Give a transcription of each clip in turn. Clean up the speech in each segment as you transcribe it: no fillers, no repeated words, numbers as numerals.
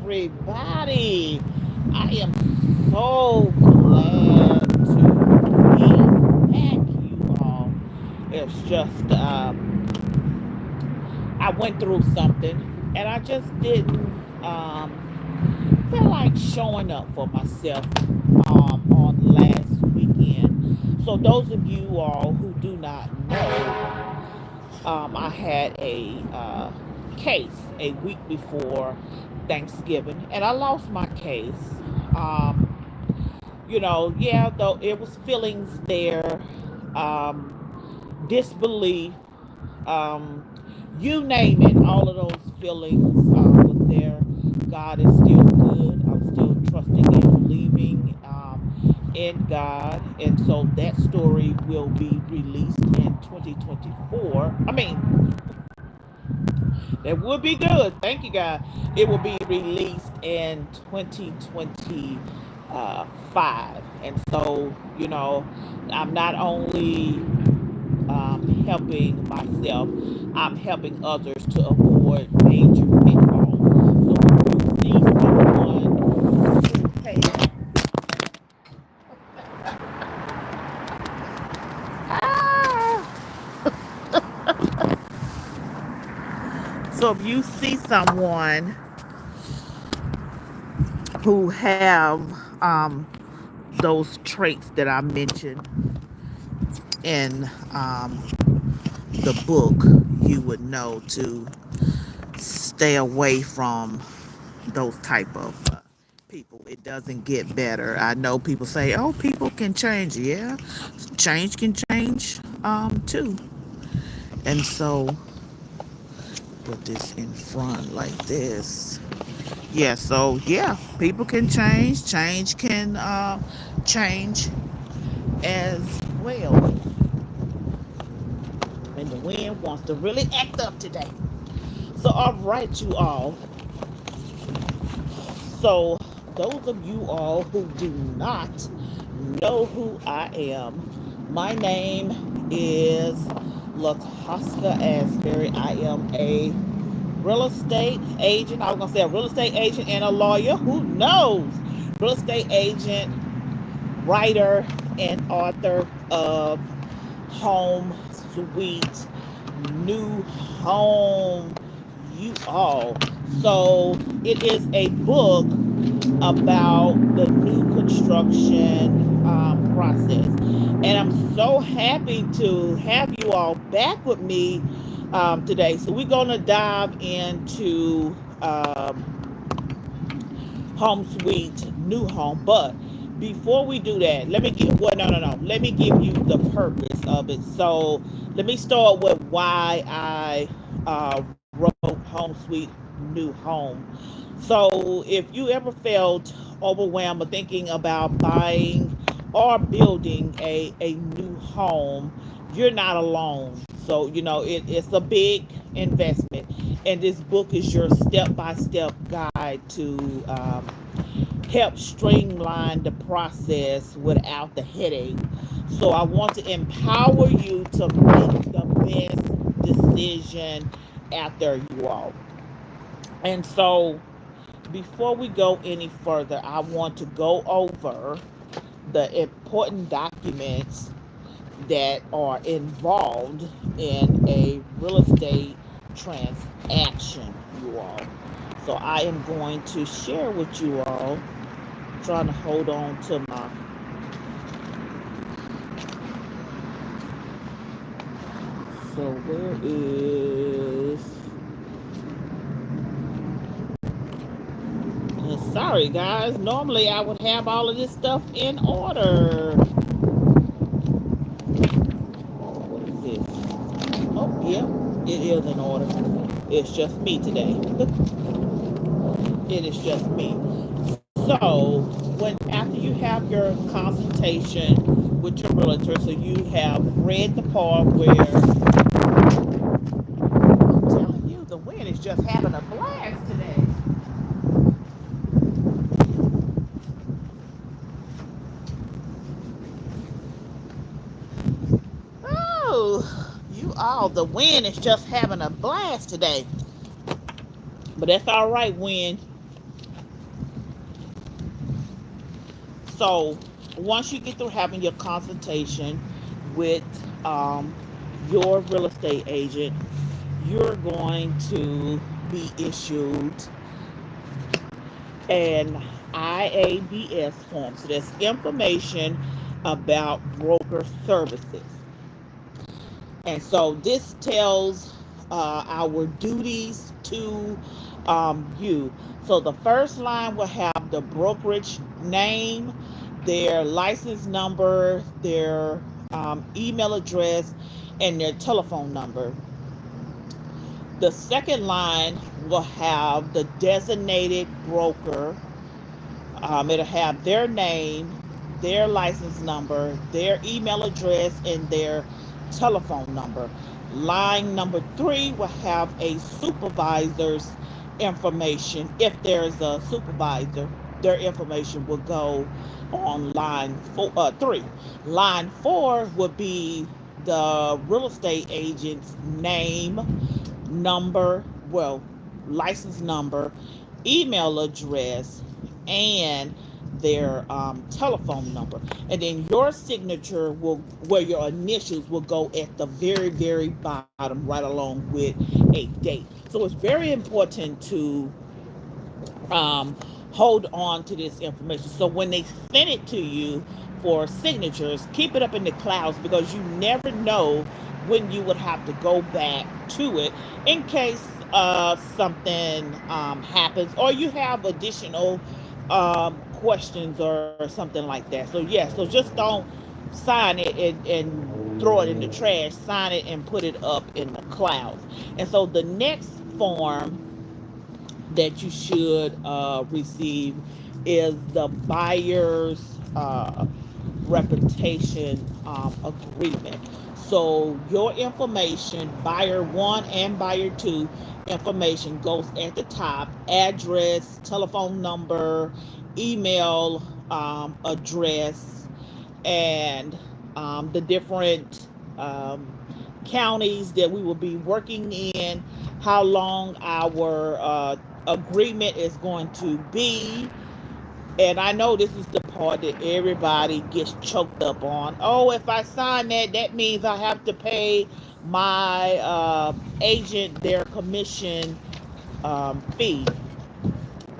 everybody. I am so glad to be back, you all. It's just, I went through something and I just didn't feel like showing up for myself on last weekend. So, those of you all who do not know, I had a case a week before Thanksgiving, and I lost my case. Um, yeah, though it was feelings there, um, disbelief, um, you name it, all of those feelings was there. God is still good. I'm still trusting and believing in God. And so that story will be released in 2024. I mean, that would be good. Thank you, God. It will be released in 2025. And so, I'm not only helping myself, I'm helping others to avoid major pitfalls. So if you see someone who has ah, so if you see someone who have those traits that I mentioned in the book, you would know to stay away from those type of people. It doesn't get better. I know people say, "Oh, people can change." Yeah, change can change too. And so, put this in front like this. Yeah. So yeah, people can change. Change can change as well. And the wind wants to really act up today. So all right, you all. So, those of you all who do not know who I am, my name is Latosca Asberry. I am a real estate agent. I was going to say a real estate agent and a lawyer. Who knows? Real estate agent, writer, and author of Home Sweet New Home. You all. So, it is a book about the new construction process. And I'm so happy to have you all back with me today. So we're going to dive into Home Suite New Home. But before we do that, let me get well, no. Let me give you the purpose of it. So let me start with why I wrote Home Suite New Home. So if you ever felt overwhelmed or thinking about buying or building a new home, you're not alone. So, it's a big investment. And this book is your step by step guide to help streamline the process without the headache. So, I want to empower you to make the best decision after you all. And so, before we go any further, I want to go over the important documents that are involved in a real estate transaction, you all. So I am going to share with you all, trying to hold on to my. So where is. Sorry, guys. Normally I would have all of this stuff in order. What is this? Oh, yeah, it is in order. It's just me today. It is just me. So, when after you have your consultation with your realtor, so you have read the part where I'm telling you, the wind is just having a blast today. Oh, you all, the wind is just having a blast today. But that's all right, wind. So once you get through having your consultation with um, your real estate agent, you're going to be issued an IABS form. So that's information about broker services. And so this tells our duties to you. So the first line will have the brokerage name, their license number, their email address, and their telephone number. The second line will have the designated broker. It'll have their name, their license number, their email address, and their telephone number. Line number three will have a supervisor's information. If there's a supervisor, their information will go on three. Line four would be the real estate agent's name, number, well, license number, email address, and their telephone number. And then your signature will, where your initials will go at the very, very bottom, right along with a date. So it's very important to um, hold on to this information. So when they send it to you for signatures, keep it up in the clouds, because you never know when you would have to go back to it in case something happens, or you have additional questions or something like that. So yeah, so just don't sign it and throw it in the trash. Sign it and put it up in the clouds. And so the next form that you should receive is the buyer's reputation agreement. So your information, buyer one and buyer two information, goes at the top: address, telephone number, email address, and the different counties that we will be working in, how long our agreement is going to be. And I know this is the part that everybody gets choked up on. Oh, if I sign that, that means I have to pay my agent their commission fee.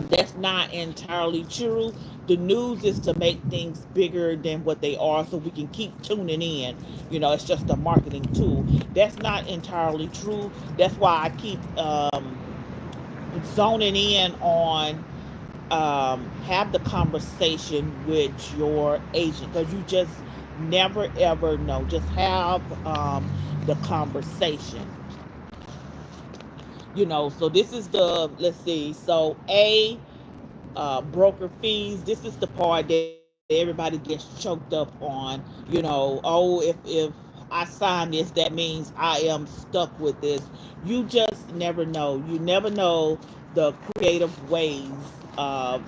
That's not entirely true. The news is to make things bigger than what they are so we can keep tuning in. You know, it's just a marketing tool. That's not entirely true. That's why I keep zoning in on have the conversation with your agent, because you just never ever know. Just have the conversation. You know, so this is the, let's see, so broker fees. This is the part that everybody gets choked up on. You know, oh, if I sign this, that means I am stuck with this. You just never know. You never know the creative ways of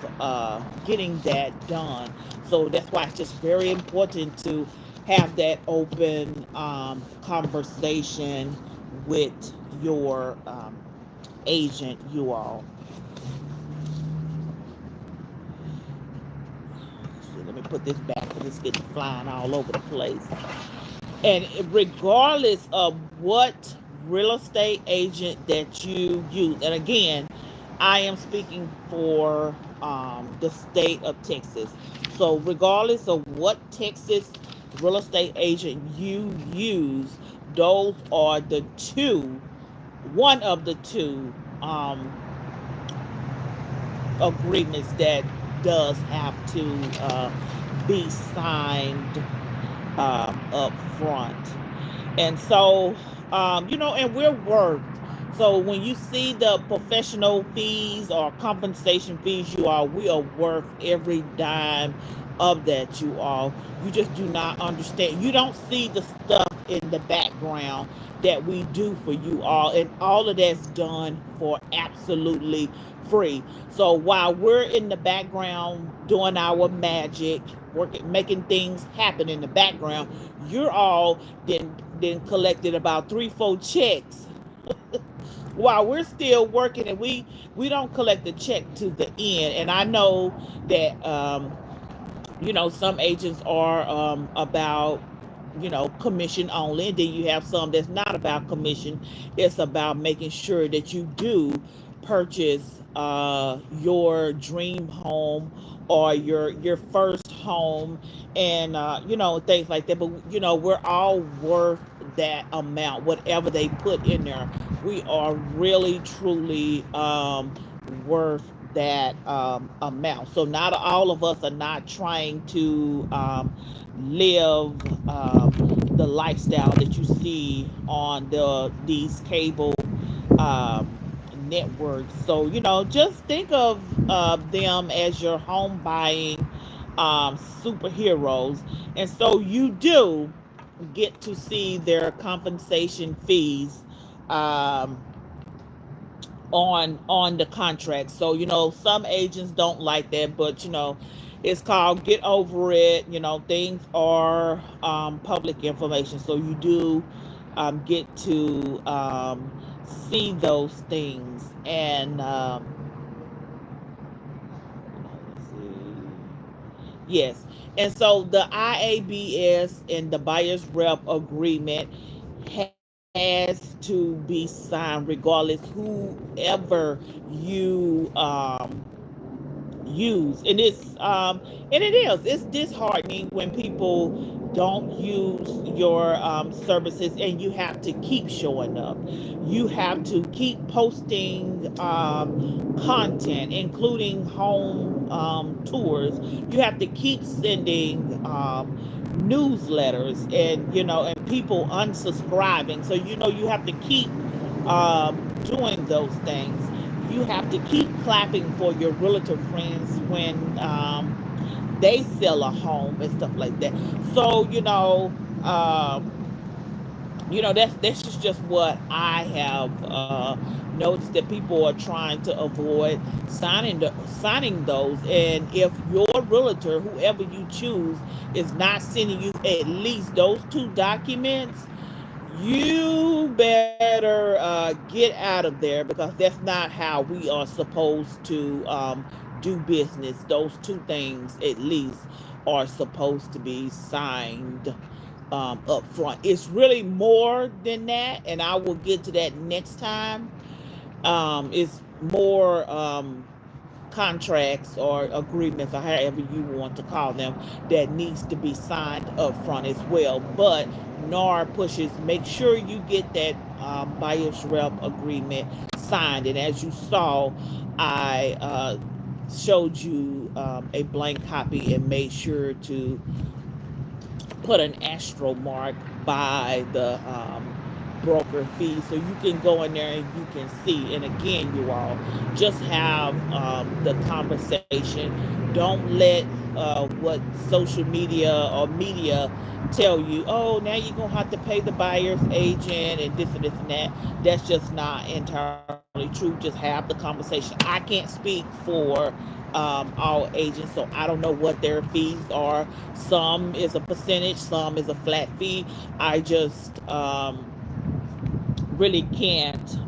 getting that done. So that's why it's just very important to have that open conversation with your agent, you all. So let me put this back because it's getting flying all over the place. And regardless of what real estate agent that you use, and again, I am speaking for the state of Texas. So regardless of what Texas real estate agent you use, those are the two, one of the two agreements that does have to be signed up front. And so, you know, and we're worth. So when you see the professional fees or compensation fees, you all, we are worth every dime of that, you all. You just do not understand. You don't see the stuff in the background that we do for you all. And all of that's done for absolutely free. So while we're in the background doing our magic, working, making things happen in the background, you're all then collected about 3-4 checks while we're still working, and we don't collect the check to the end. And I know that Some agents are about commission only, and then you have some that's not about commission. It's about making sure that you do purchase your dream home or your first home, and things like that. But we're all worth that amount, whatever they put in there. We are really truly worth that amount. So not all of us are not trying to live the lifestyle that you see on these cable um, networks. So just think of them as your home buying superheroes, and so you do get to see their compensation fees um, on the contract. So some agents don't like that, but it's called get over it. Things are public information, so you do get to see those things. And let's see. Yes. And so the IABS and the buyer's rep agreement has to be signed regardless whoever you use. And it's disheartening when people don't use your services, and you have to keep showing up. You have to keep posting content, including home tours. You have to keep sending newsletters, and and people unsubscribing. So you have to keep doing those things. You have to keep clapping for your realtor friends when they sell a home and stuff like that. So that's just what I have noticed, that people are trying to avoid signing those. And if your realtor, whoever you choose, is not sending you at least those two documents, you better get out of there, because that's not how we are supposed to do business. Those two things at least are supposed to be signed up front. It's really more than that, and I will get to that next time. It's more contracts or agreements, or however you want to call them, that needs to be signed up front as well. But NAR pushes, make sure you get that buyer's rep agreement signed. And as you saw, I showed you a blank copy and made sure to put an astro mark by the broker fee, so you can go in there and you can see. And again, you all just have the conversation. Don't let what social media or media tell you, oh, now you're gonna have to pay the buyer's agent and this and this and that. That's just not entirely true. Just have the conversation. I can't speak for all agents, so I don't know what their fees are. Some is a percentage, some is a flat fee. I just really can't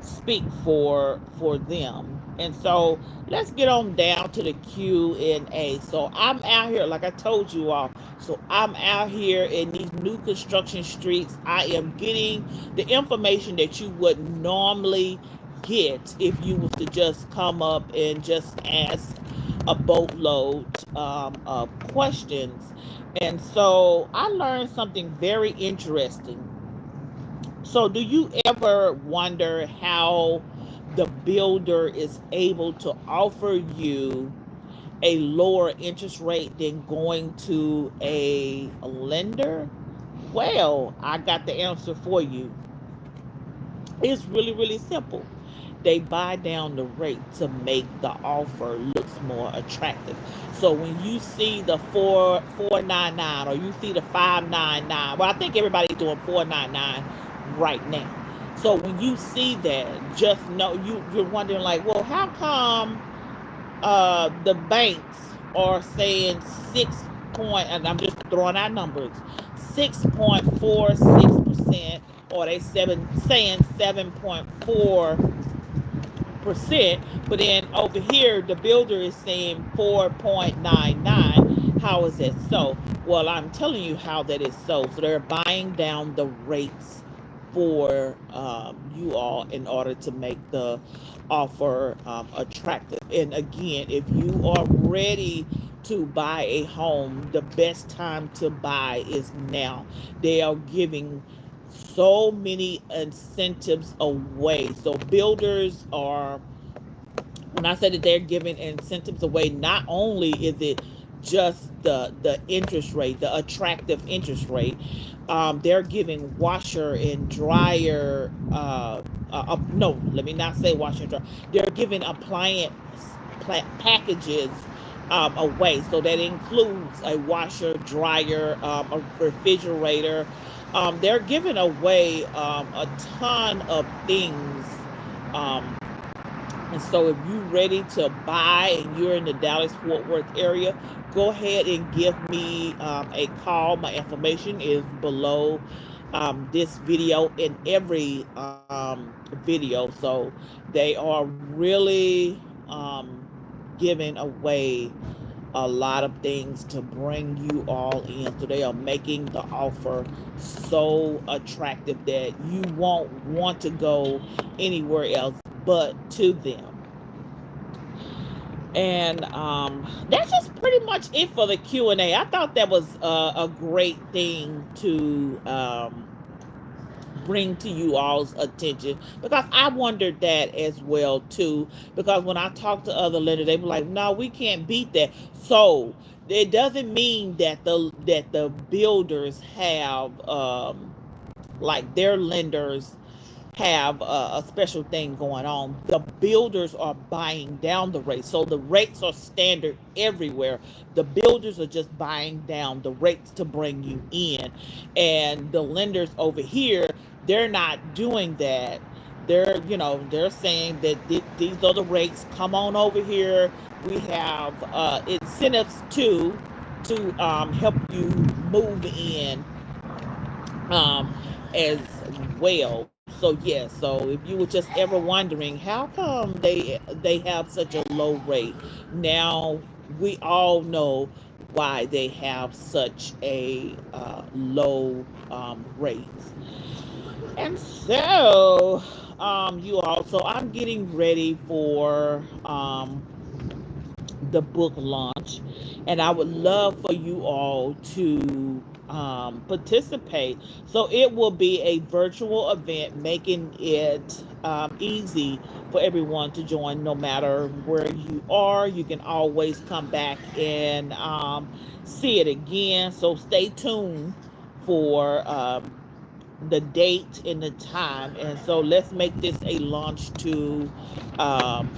speak for them. And so let's get on down to the Q&A. So I'm out here, like I told you all. So I'm out here in these new construction streets. I am getting the information that you would normally get if you was to just come up and just ask a boatload of questions. And so I learned something very interesting. So, do you ever wonder how the builder is able to offer you a lower interest rate than going to a lender? Well, I got the answer for you. It's really, really simple. They buy down the rate to make the offer looks more attractive. So when you see the 499, or you see the 599, well, I think everybody's doing 499 right now. So when you see that, just know you're wondering, like, well, how come the banks are saying 6 point, and I'm just throwing out numbers, 6.46%, or they saying 7.4%, percent, but then over here the builder is saying 4.99. How is that so? Well, I'm telling you how that is so. So they're buying down the rates for you all in order to make the offer attractive. And again, if you are ready to buy a home, the best time to buy is now. They are giving so many incentives away. So builders are, when I say that they're giving incentives away, not only is it just the interest rate, the attractive interest rate, they're giving washer and dryer. No, let me not say washer and dryer. They're giving appliance packages away. So that includes a washer, dryer, a refrigerator. They're giving away a ton of things. Um, and so if you're ready to buy and you're in the Dallas-Fort Worth area, go ahead and give me a call. My information is below this video in every video. So they are really giving away a lot of things to bring you all in. So they are making the offer so attractive that you won't want to go anywhere else but to them. And that's just pretty much it for the Q&A. I thought that was a great thing to bring to you all's attention, because I wondered that as well too. Because when I talk to other lenders, they were like, "No, we can't beat that." So it doesn't mean that the builders have like their lenders have a special thing going on. The builders are buying down the rates. So the rates are standard everywhere. The builders are just buying down the rates to bring you in. And the lenders over here, they're not doing that. They're saying that these are the rates. Come on over here. We have incentives to help you move in as well. So yeah, so if you were just ever wondering how come they have such a low rate, now we all know why they have such a low rate. And so you also, I'm getting ready for the book launch, and I would love for you all to participate. So it will be a virtual event, making it easy for everyone to join no matter where you are. You can always come back and see it again. So stay tuned for the date and the time. And so let's make this a launch to um,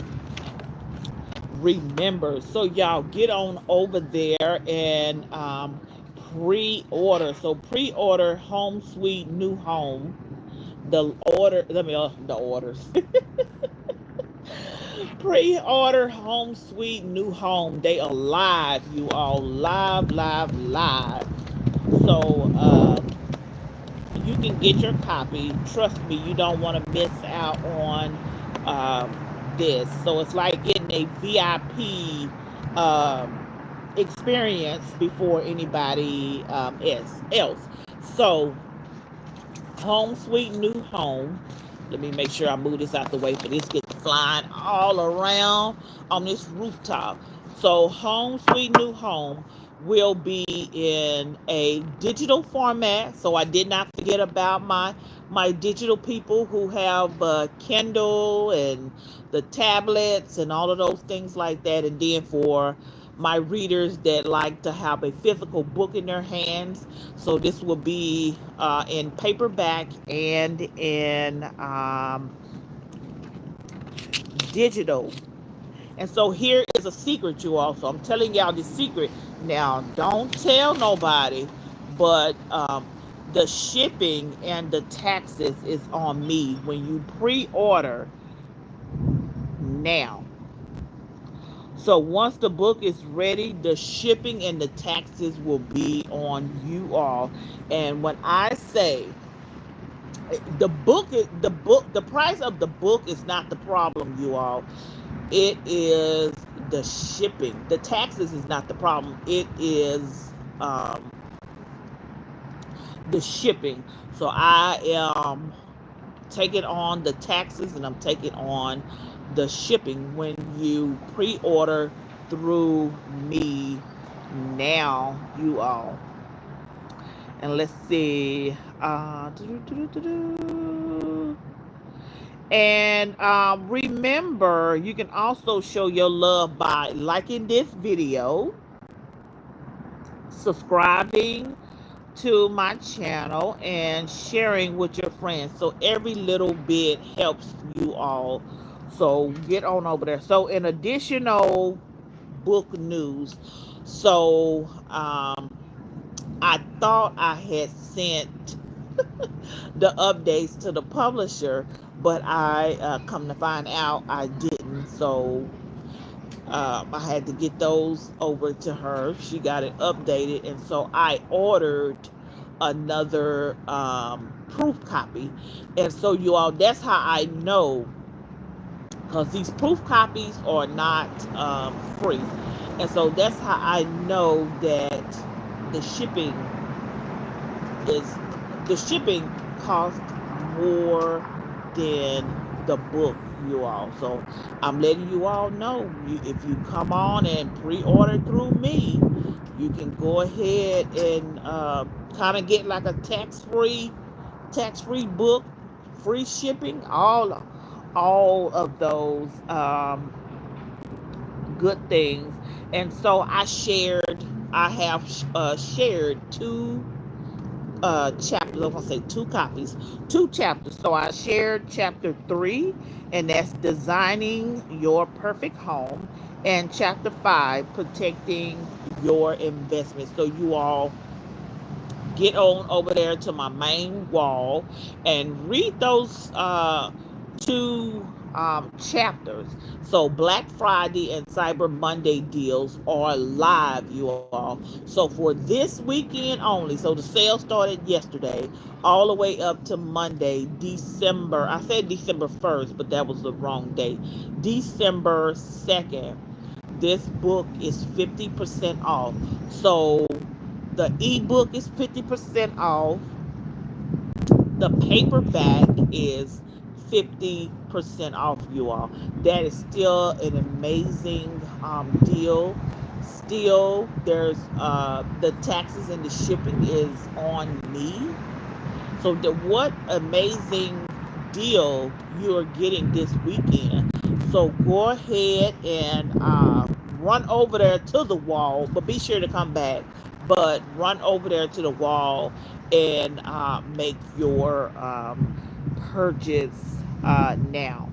remember. So y'all get on over there and pre-order. So pre-order Home Sweet New Home. The order, let me the orders. Pre-order Home Sweet New Home. They are live, you all, live. So you can get your copy. Trust me, you don't want to miss out on this. So it's like getting a VIP experience before anybody else. So Home Sweet New Home. Let me make sure I move this out the way for this gets flying all around on this rooftop. So Home Sweet New Home will be in a digital format. So I did not forget about my digital people who have Kindle and the tablets and all of those things like that. And then for my readers that like to have a physical book in their hands, so this will be in paperback and in digital. And so here is a secret, you all. So I'm telling y'all the secret. Now, don't tell nobody, but the shipping and the taxes is on me when you pre-order now. So once the book is ready, the shipping and the taxes will be on you all. And when I say The price of the book is not the problem, you all. It is the shipping. The taxes is not the problem. It is the shipping. So I am taking on the taxes and I'm taking on the shipping when you pre-order through me now, you all. And let's see. And remember, you can also show your love by liking this video, subscribing to my channel, and sharing with your friends. So every little bit helps you all. So get on over there. So in additional book news, so I thought I had sent the updates to the publisher, but I come to find out I didn't. So I had to get those over to her. She got it updated, and so I ordered another proof copy. And so you all, that's how I know, because these proof copies are not free, and so that's how I know that the shipping is the shipping costs more than the book, you all. So I'm letting you all know, if you come on and pre-order through me, you can go ahead and kind of get like a tax-free book, free shipping, all of those good things. And so I have shared two chapters. I'm gonna say two copies, two chapters. So I shared chapter 3, and that's designing your perfect home, and chapter 5, protecting your investment. So you all get on over there to my main wall and read those two chapters. So Black Friday and Cyber Monday deals are live, you all. So for this weekend only, so the sale started yesterday, all the way up to Monday, December. I said December 1st, but that was the wrong date. December 2nd. This book is 50% off. So the ebook is 50% off. The paperback is 50% off, you all. That is still an amazing deal. Still, there's the taxes and the shipping is on me. So what amazing deal you're getting this weekend. So go ahead and run over there to the wall, but be sure to come back. But run over there to the wall and make your purchase now.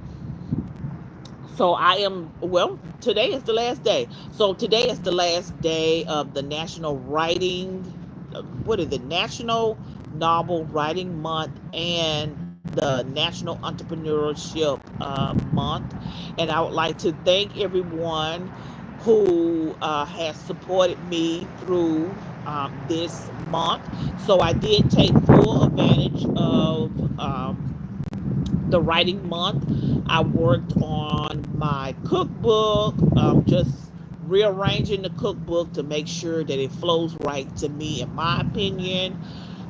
So today is the last day. So today is the last day of the National Writing, what is it, National Novel Writing Month, and the National Entrepreneurship Month. And I would like to thank everyone who has supported me through this month. So I did take full advantage of the writing month. I worked on my cookbook, just rearranging the cookbook to make sure that it flows right to me, in my opinion.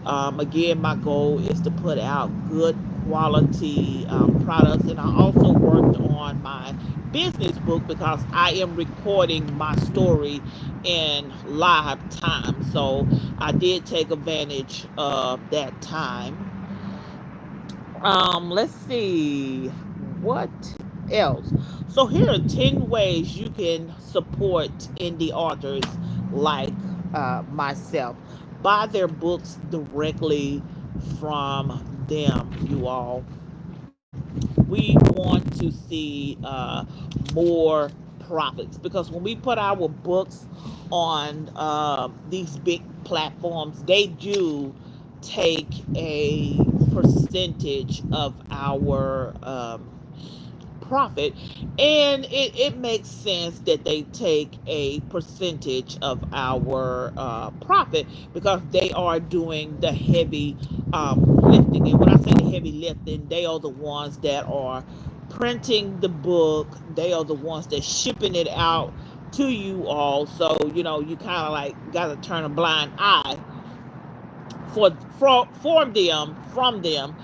Again, my goal is to put out good quality products, and I also worked on my business book because I am recording my story in live time. So I did take advantage of that time. Let's see what else. So here are 10 ways you can support indie authors like myself. Buy their books directly from them, you all. We want to see more profits, because when we put our books on these big platforms, they do take a percentage of our profit. And it makes sense that they take a percentage of our profit, because they are doing the heavy lifting. And when I say the heavy lifting, they are the ones that are printing the book, they are the ones that shipping it out to you all. So you kind of like got to turn a blind eye for them, from them,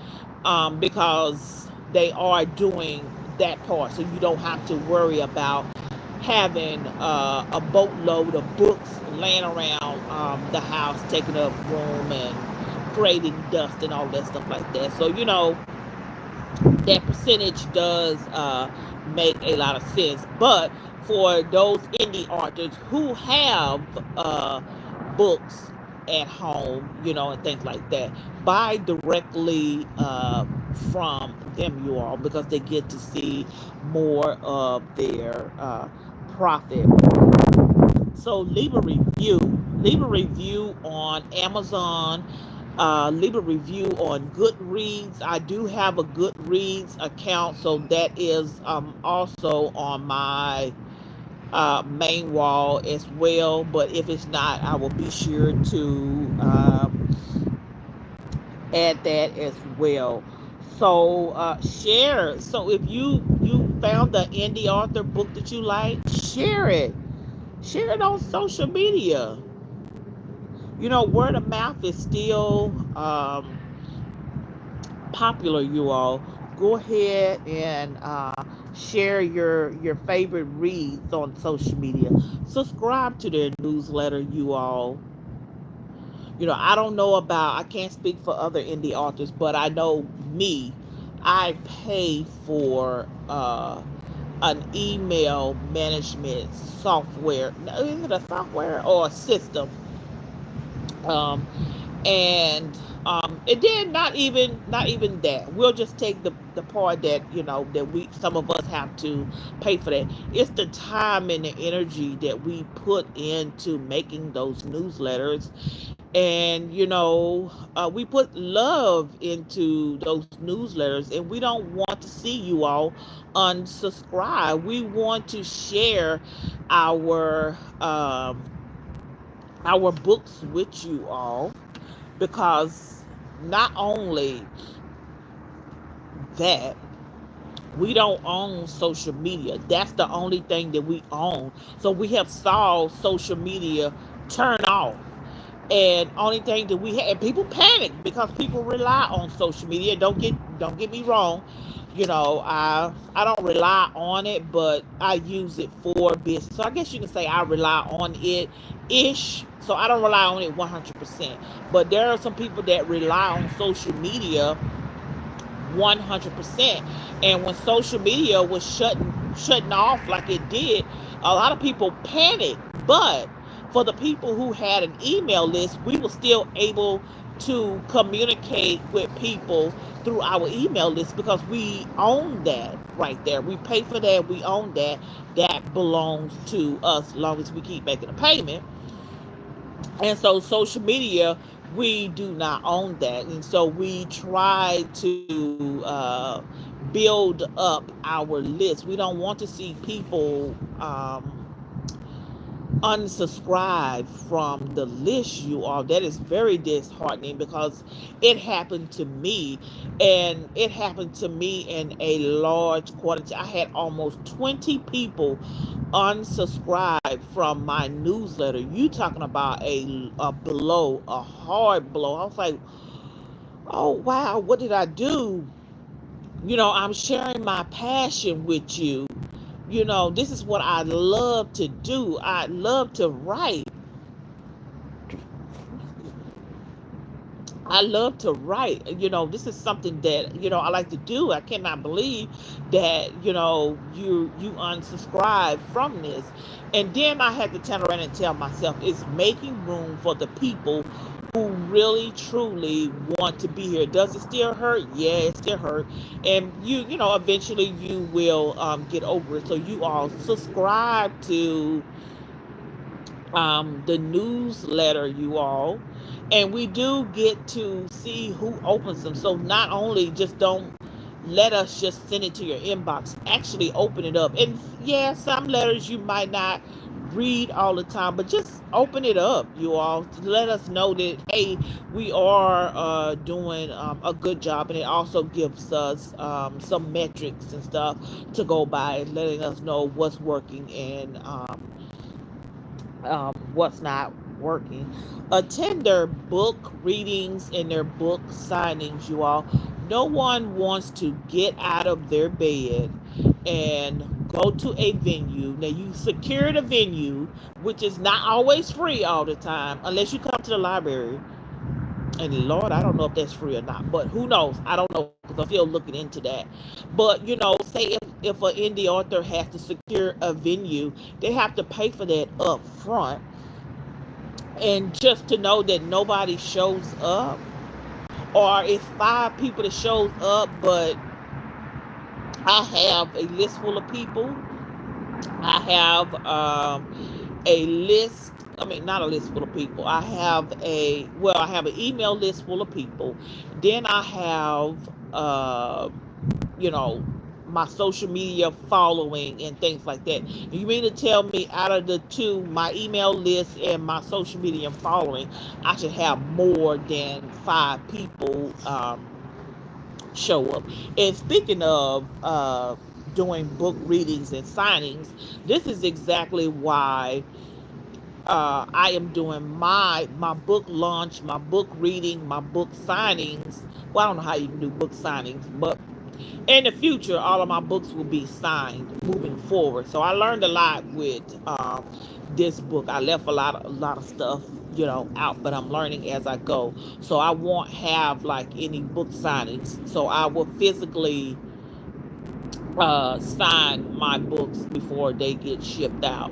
because they are doing that part. So you don't have to worry about having a boatload of books laying around the house, taking up room and creating dust and all that stuff like that. So that percentage does make a lot of sense. But for those indie authors who have books at home, and things like that, buy directly from them, you all, because they get to see more of their profit. So leave a review on Amazon, leave a review on Goodreads. I do have a Goodreads account, so that is also on my main wall as well. But if it's not, I will be sure to add that as well. So share. So if you found the indie author book that you like, share it. Share it on social media. Word of mouth is still popular, you all. Go ahead and share your favorite reads on social media. Subscribe to their newsletter, you all. I don't know about, I can't speak for other indie authors, but I know me, I pay for an email management software. Is it a software or a system? Um, and and then not even that, we'll just take the part that that we, some of us, have to pay for that. It's the time and the energy that we put into making those newsletters. And we put love into those newsletters, and we don't want to see you all unsubscribe. We want to share our books with you all, because not only that, we don't own social media. That's the only thing that we own. So we have saw social media turn off. And only thing that we have, and people panic because people rely on social media. Don't get me wrong. I don't rely on it, but I use it for business. So I guess you can say I rely on it ish. So I don't rely on it 100%. But there are some people that rely on social media 100%. And when social media was shutting off like it did, a lot of people panicked. But for the people who had an email list, we were still able to communicate with people through our email list, because we own that right there. We pay for that. We own that. That belongs to us as long as we keep making a payment. And so social media, we do not own that. And so we try to build up our list. We don't want to see people unsubscribe from the list, you all. That is very disheartening, because it happened to me, and it happened to me in a large quantity. I had almost 20 people unsubscribe from my newsletter. You talking about a blow, a hard blow. I was like, oh wow, what did I do? I'm sharing my passion with you. This is what I love to do. I love to write. I love to write. This is something that, I like to do. I cannot believe that, you unsubscribe from this. And then I had to turn around and tell myself, it's making room for the people who really truly want to be here. Does it still hurt? Yeah, it still hurt. And eventually you will get over it. So you all subscribe to the newsletter, you all, and we do get to see who opens them. So not only just don't let us just send it to your inbox. Actually open it up. And yeah, some letters you might not read all the time, but just open it up, you all, to let us know that, hey, we are doing a good job. And it also gives us some metrics and stuff to go by, and letting us know what's working and what's not working. Attend their book readings and their book signings, you all. No one wants to get out of their bed and go to a venue. Now, you secure the venue, which is not always free all the time, unless you come to the library. And Lord, I don't know if that's free or not, but who knows? I don't know, because I'm still looking into that. But say if an indie author has to secure a venue, they have to pay for that up front. And just to know that nobody shows up, or it's five people that shows up, but I have a list full of people. I have a list. I mean, not a list full of people. I have an email list full of people. Then I have, you know, my social media following and things like that. You mean to tell me out of the two, my email list and my social media following, I should have more than five people show up? And speaking of doing book readings and signings, this is exactly why I am doing my book launch, my book reading, my book signings. Well, I don't know how you can do book signings, but in the future, all of my books will be signed moving forward. So I learned a lot with this book. I left a lot of stuff, out, but I'm learning as I go. So I won't have like any book signings. So I will physically sign my books before they get shipped out.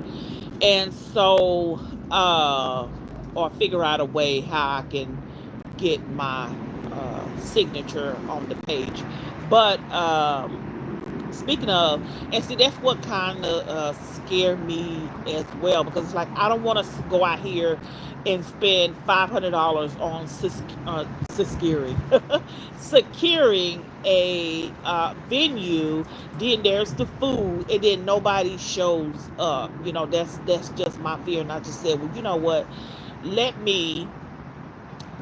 And so, or figure out a way how I can get my signature on the page. But speaking of, and see, that's what kind of scared me as well, because it's like I don't want to go out here and spend $500 on securing a venue. Then there's the food, and then nobody shows up. That's just my fear. And I just said, well, you know what? Let me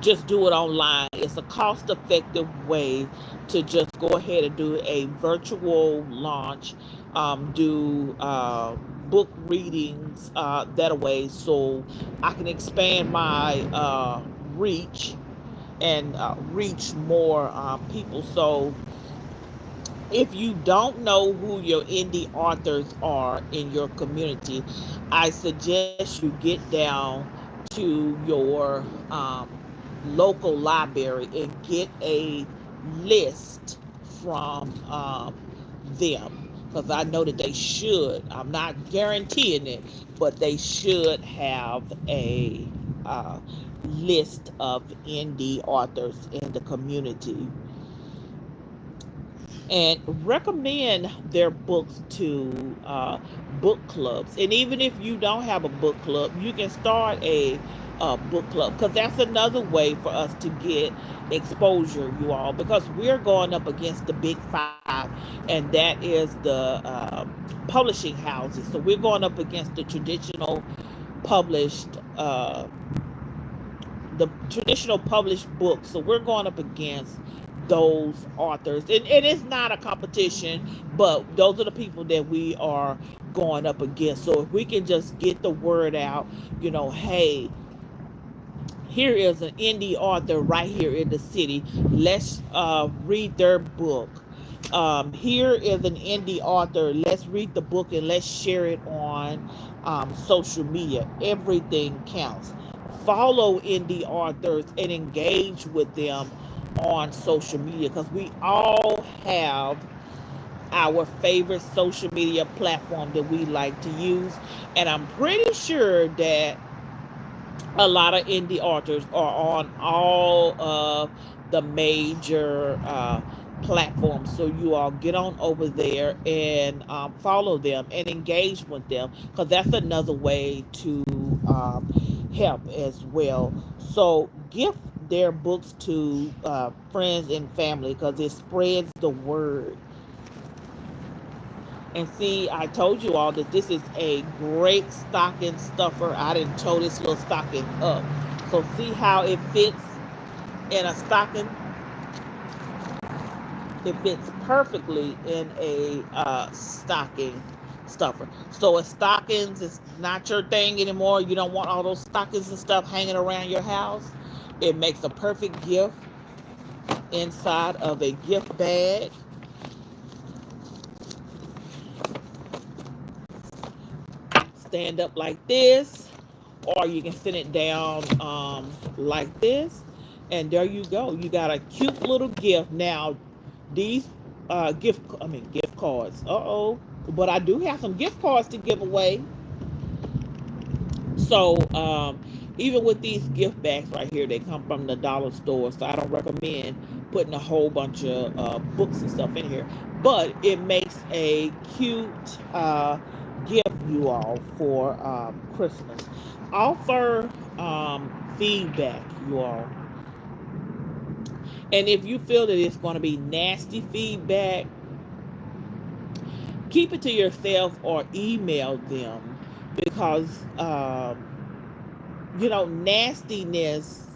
just do it online. It's a cost effective way to just go ahead and do a virtual launch, do book readings that way, so I can expand my reach and reach more people. So if you don't know who your indie authors are in your community, I suggest you get down to your local library and get a list from them, because I know that they should. I'm not guaranteeing it, but they should have a list of indie authors in the community, and recommend their books to book clubs. And even if you don't have a book club, you can start a book club, because that's another way for us to get exposure, you all, because we're going up against the big five, and that is the publishing houses. So we're going up against published uh, the traditional published books. So we're going up against those authors. And it's not a competition, but those are the people that we are going up against. So if we can just get the word out, hey, here is an indie author right here in the city. Let's read their book. Here is an indie author. Let's read the book and let's share it on social media. Everything counts. Follow indie authors and engage with them on social media, because we all have our favorite social media platform that we like to use. And I'm pretty sure that a lot of indie authors are on all of the major platforms. So you all get on over there and follow them and engage with them, because that's another way to help as well. So gift their books to friends and family because it spreads the word. And see, I told you all that this is a great stocking stuffer. I didn't tow this little stocking up. So see how it fits in a stocking? It fits perfectly in a stocking stuffer. So if stockings is not your thing anymore, you don't want all those stockings and stuff hanging around your house, it makes a perfect gift inside of a gift bag. Stand up like this, or you can sit it down like this, and there you go. You got a cute little gift. Now these gift cards, but I do have some gift cards to give away. So even with these gift bags right here, they come from the dollar store, so I don't recommend putting a whole bunch of books and stuff in here, but it makes a cute gift, you all, for Christmas. Offer feedback, you all, and if you feel that it's going to be nasty feedback, keep it to yourself or email them, because nastiness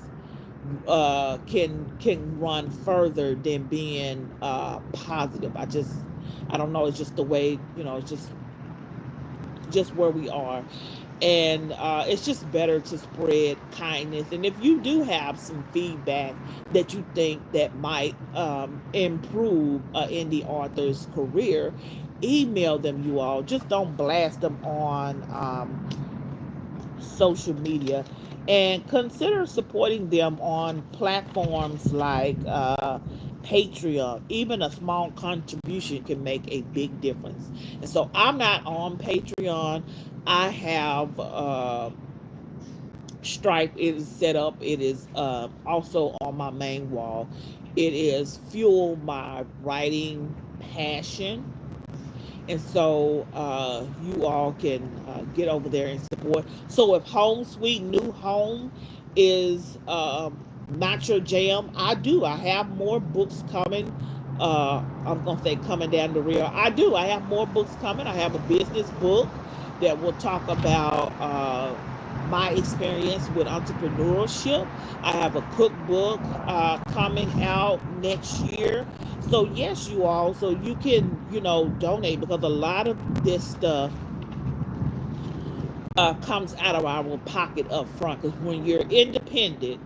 can run further than being positive. I don't know, it's just the way, it's just where we are. And it's just better to spread kindness. And if you do have some feedback that you think that might improve in the author's career, email them, you all. Just don't blast them on social media. And consider supporting them on platforms like Patreon. Even a small contribution can make a big difference. And so I'm not on Patreon. I have Stripe. It is set up. It is also on my main wall. It is fuel my writing passion. And so you all can get over there and support. So if Home Sweet New Home is not your jam, I have more books coming. I'm going to say coming down the rail. I have more books coming. I have a business book that will talk about my experience with entrepreneurship. I have a cookbook coming out next year. So yes, you all, so you can, donate, because a lot of this stuff comes out of our pocket up front. Because when you're independent,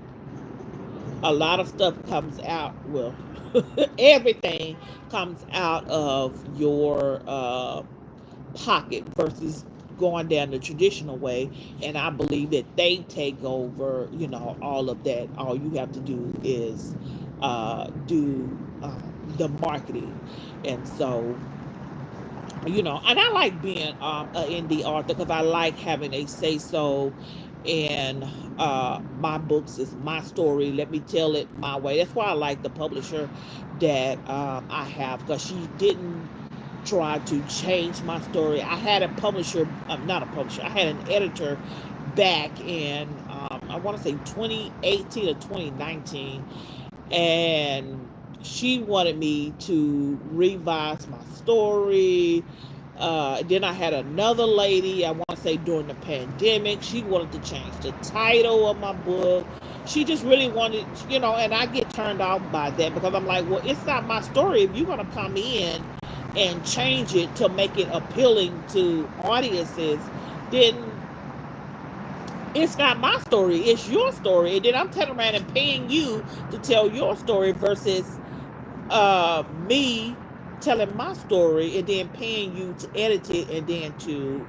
a lot of stuff comes out, well, everything comes out of your pocket versus going down the traditional way. And I believe that they take over, all of that. All you have to do is do the marketing. And so, and I like being an indie author because I like having a say so. And my books is my story. Let me tell it my way. That's why I like the publisher that I have, because she didn't try to change my story. I had a publisher, not a publisher, I had an editor back in, I want to say 2018 or 2019. And she wanted me to revise my story. Then I had another lady, I want to say during the pandemic, she wanted to change the title of my book. She just really wanted, and I get turned off by that, because I'm like, well, it's not my story. If you're going to come in and change it to make it appealing to audiences, then it's not my story, it's your story. And then I'm turning around and paying you to tell your story versus me telling my story and then paying you to edit it and then to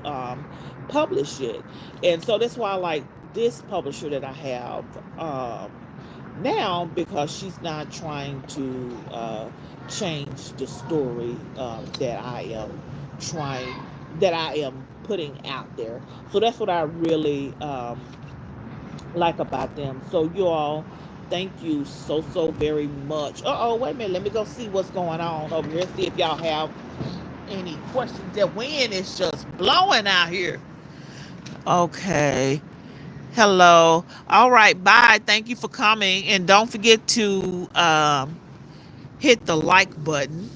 publish it. And so that's why I like this publisher that I have now, because she's not trying to change the story that I am putting out there. So that's what I really like about them. So you all, thank you so very much. Wait a minute, let me go see what's going on over here, see if y'all have any questions. The wind is just blowing out here. Okay, Hello. All right. Bye. Thank you for coming. And don't forget to hit the like button.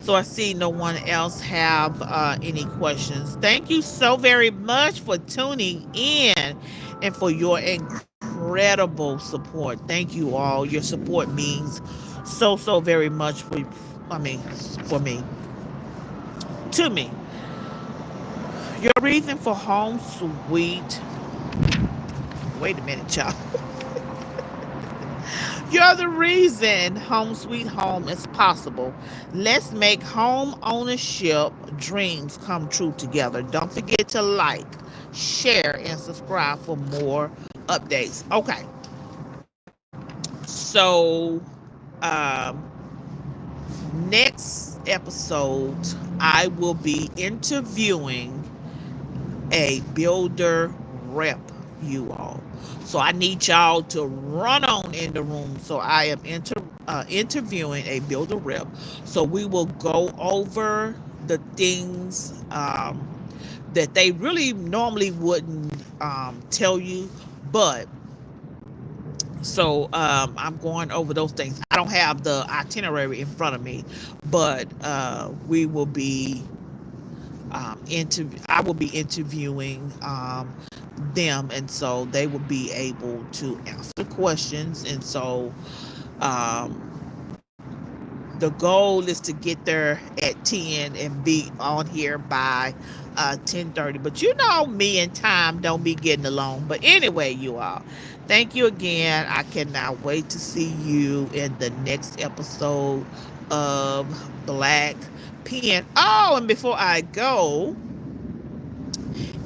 So I see no one else have any questions. Thank you so very much for tuning in and for your incredible support. Thank you all. Your support means so very much I mean for me, to me. Your reason for home sweet. Wait a minute, y'all. You're the reason home sweet home is possible. Let's make home ownership dreams come true together. Don't forget to like, share, and subscribe for more updates. Okay, so next episode, I will be interviewing a builder rep, you all. So I need y'all to run on in the room. So I am interviewing a builder rep. So we will go over the things that they really normally wouldn't tell you, but so I'm going over those things. I don't have the itinerary in front of me, but we will be I will be interviewing them, and so they will be able to answer questions. And so um, the goal is to get there at 10 and be on here by 10:30. But you know, me and time don't be getting along. But anyway, you all, thank you again. I cannot wait to see you in the next episode of Blk Pen. Oh, and before I go,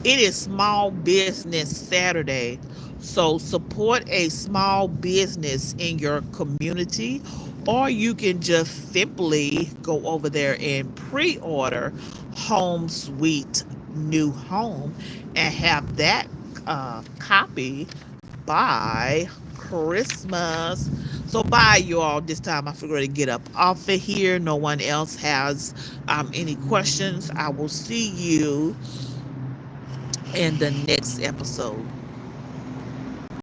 it is Small Business Saturday. So support a small business in your community, or you can just simply go over there and pre-order Home Sweet New Home and have that copy by Christmas. So bye, you all. This time I figured to get up off of here. No one else has any questions. I will see you in the next episode.